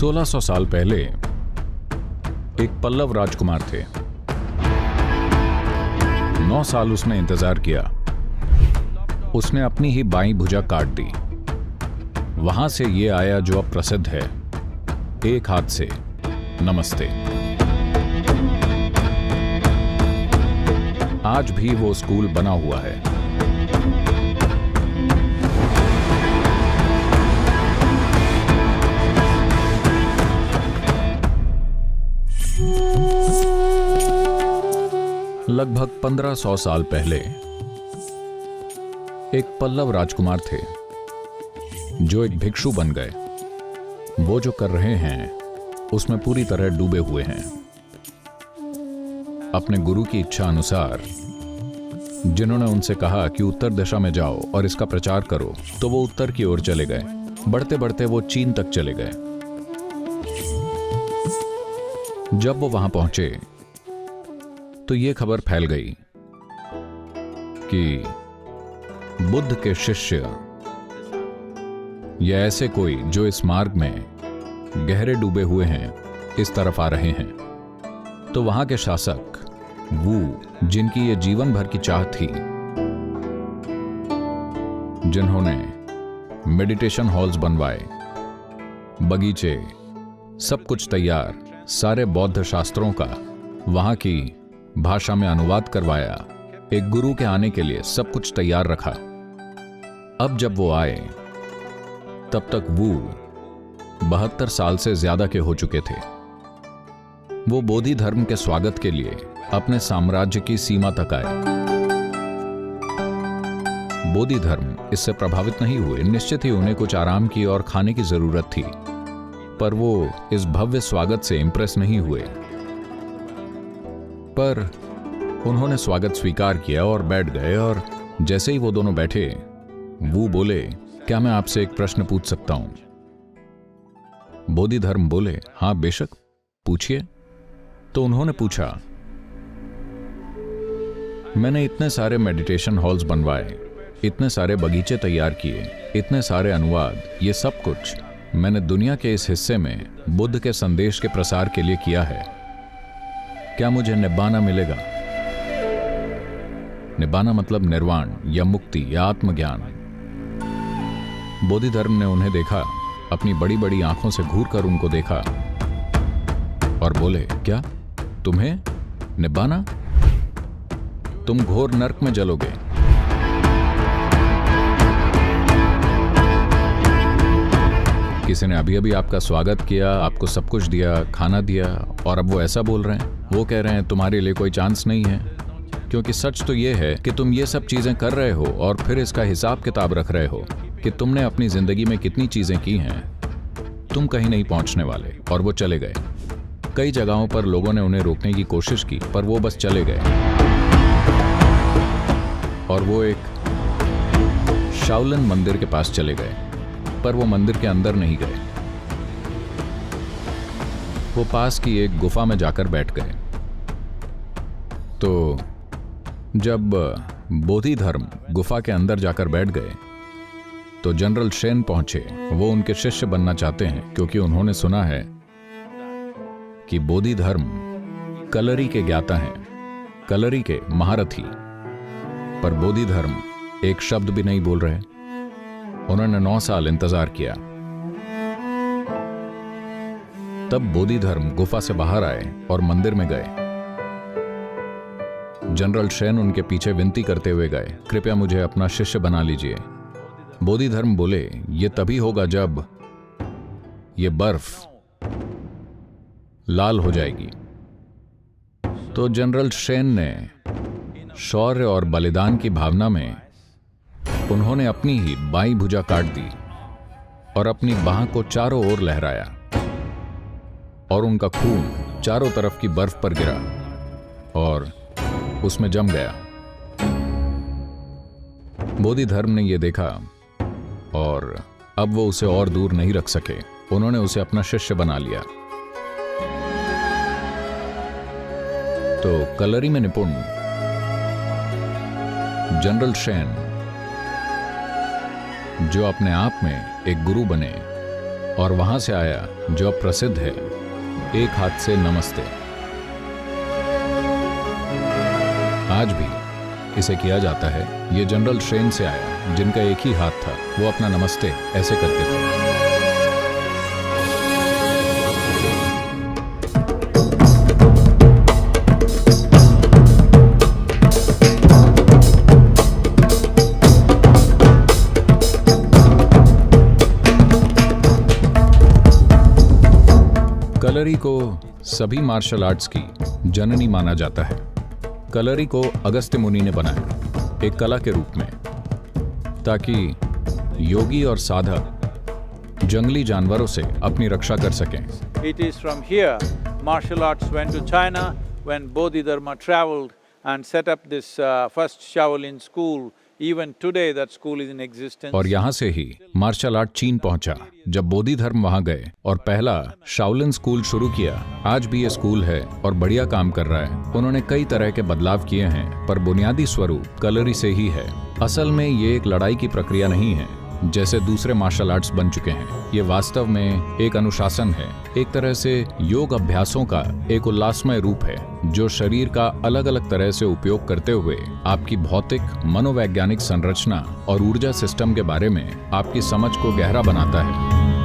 1600 साल पहले एक पल्लव राजकुमार थे। 9 साल उसने इंतजार किया। उसने अपनी ही बाईं भुजा काट दी। वहां से ये आया जो अब प्रसिद्ध है, एक हाथ से नमस्ते। आज भी वो स्कूल बना हुआ है। लगभग 1500 साल पहले एक पल्लव राजकुमार थे जो एक भिक्षु बन गए। वो जो कर रहे हैं उसमें पूरी तरह डूबे हुए हैं। अपने गुरु की इच्छा अनुसार जिन्होंने उनसे कहा कि उत्तर दिशा में जाओ और इसका प्रचार करो, तो वो उत्तर की ओर चले गए। बढ़ते बढ़ते वो चीन तक चले गए। जब वो वहां पहुंचे तो ये खबर फैल गई कि बुद्ध के शिष्य या ऐसे कोई जो इस मार्ग में गहरे डूबे हुए हैं इस तरफ आ रहे हैं। तो वहां के शासक वू, जिनकी ये जीवन भर की चाह थी, जिन्होंने मेडिटेशन हॉल्स बनवाए, बगीचे, सब कुछ तैयार, सारे बौद्ध शास्त्रों का वहां की भाषा में अनुवाद करवाया, एक गुरु के आने के लिए सब कुछ तैयार रखा। अब जब वो आए तब तक वो 72 साल से ज्यादा के हो चुके थे। वो बोधि धर्म के स्वागत के लिए अपने साम्राज्य की सीमा तक आए। बोधि धर्म इससे प्रभावित नहीं हुए। निश्चित ही उन्हें कुछ आराम की और खाने की जरूरत थी, पर वो इस भव्य स्वागत से इंप्रेस नहीं हुए। पर उन्होंने स्वागत स्वीकार किया और बैठ गए। और जैसे ही वो दोनों बैठे, वो बोले, क्या मैं आपसे एक प्रश्न पूछ सकता हूं? बोधि धर्म बोले, हां बेशक, पूछिए। तो उन्होंने पूछा, मैंने इतने सारे मेडिटेशन हॉल्स बनवाए, इतने सारे बगीचे तैयार किए, इतने सारे अनुवाद, ये सब कुछ मैंने दुनिया के इस हिस्से में बुद्ध के संदेश के प्रसार के लिए किया है। क्या मुझे निब्बाना मिलेगा? निब्बाना मतलब निर्वाण या मुक्ति या आत्मज्ञान। बोधि धर्म ने उन्हें देखा, अपनी बड़ी बड़ी आंखों से घूर कर उनको देखा और बोले, क्या तुम्हें निब्बाना? तुम घोर नरक में जलोगे। किसी ने अभी अभी आपका स्वागत किया, आपको सब कुछ दिया, खाना दिया, और अब वो ऐसा बोल रहे हैं। वो कह रहे हैं तुम्हारे लिए कोई चांस नहीं है, क्योंकि सच तो ये है कि तुम ये सब चीजें कर रहे हो और फिर इसका हिसाब किताब रख रहे हो कि तुमने अपनी जिंदगी में कितनी चीजें की हैं। तुम कहीं नहीं पहुंचने वाले। और वो चले गए। कई जगहों पर लोगों ने उन्हें रोकने की कोशिश की, पर वो बस चले गए। और वो एक शाओलिन मंदिर के पास चले गए, पर वो मंदिर के अंदर नहीं गए। वो पास की एक गुफा में जाकर बैठ गए। तो जब बोधि धर्म गुफा के अंदर जाकर बैठ गए तो जनरल शेन पहुंचे। वो उनके शिष्य बनना चाहते हैं, क्योंकि उन्होंने सुना है कि बोधि धर्म कलरी के ज्ञाता हैं, कलरी के महारथी। पर बोधि धर्म एक शब्द भी नहीं बोल रहे। उन्होंने 9 साल इंतजार किया। तब बोधि धर्म गुफा से बाहर आए और मंदिर में गए। जनरल शेन उनके पीछे विनती करते हुए गए, कृपया मुझे अपना शिष्य बना लीजिए। बोधि धर्म बोले, ये तभी होगा जब ये बर्फ लाल हो जाएगी। तो जनरल शेन ने शौर्य और बलिदान की भावना में उन्होंने अपनी ही बाईं भुजा काट दी और अपनी बाह को चारों ओर लहराया, और उनका खून चारों तरफ की बर्फ पर गिरा और उसमें जम गया। बोधि धर्म ने यह देखा और अब वो उसे और दूर नहीं रख सके। उन्होंने उसे अपना शिष्य बना लिया। तो कलरी में निपुण जनरल शेन, जो अपने आप में एक गुरु बने, और वहां से आया जो अब प्रसिद्ध है, एक हाथ से नमस्ते। आज भी इसे किया जाता है। ये जनरल श्रेन से आया, जिनका एक ही हाथ था। वो अपना नमस्ते ऐसे करते थे। कलरी को सभी मार्शल आर्ट्स की जननी माना जाता है। कलरी को अगस्त्य मुनि ने बनाया एक कला के रूप में, ताकि योगी और साधक जंगली जानवरों से अपनी रक्षा कर सकें। It is from here martial arts went to China when Bodhidharma traveled and set up this first Shaolin school. Even today that school is in existence. और यहाँ से ही मार्शल आर्ट चीन पहुंचा जब बोधि धर्म वहां गए और पहला शाओलिन स्कूल शुरू किया। आज भी ये स्कूल है और बढ़िया काम कर रहा है। उन्होंने कई तरह के बदलाव किए हैं, पर बुनियादी स्वरूप कलरी से ही है। असल में ये एक लड़ाई की प्रक्रिया नहीं है जैसे दूसरे मार्शल आर्ट्स बन चुके हैं। ये वास्तव में एक अनुशासन है, एक तरह से योग अभ्यासों का एक उल्लासमय रूप है, जो शरीर का अलग अलग तरह से उपयोग करते हुए आपकी भौतिक, मनोवैज्ञानिक संरचना और ऊर्जा सिस्टम के बारे में आपकी समझ को गहरा बनाता है।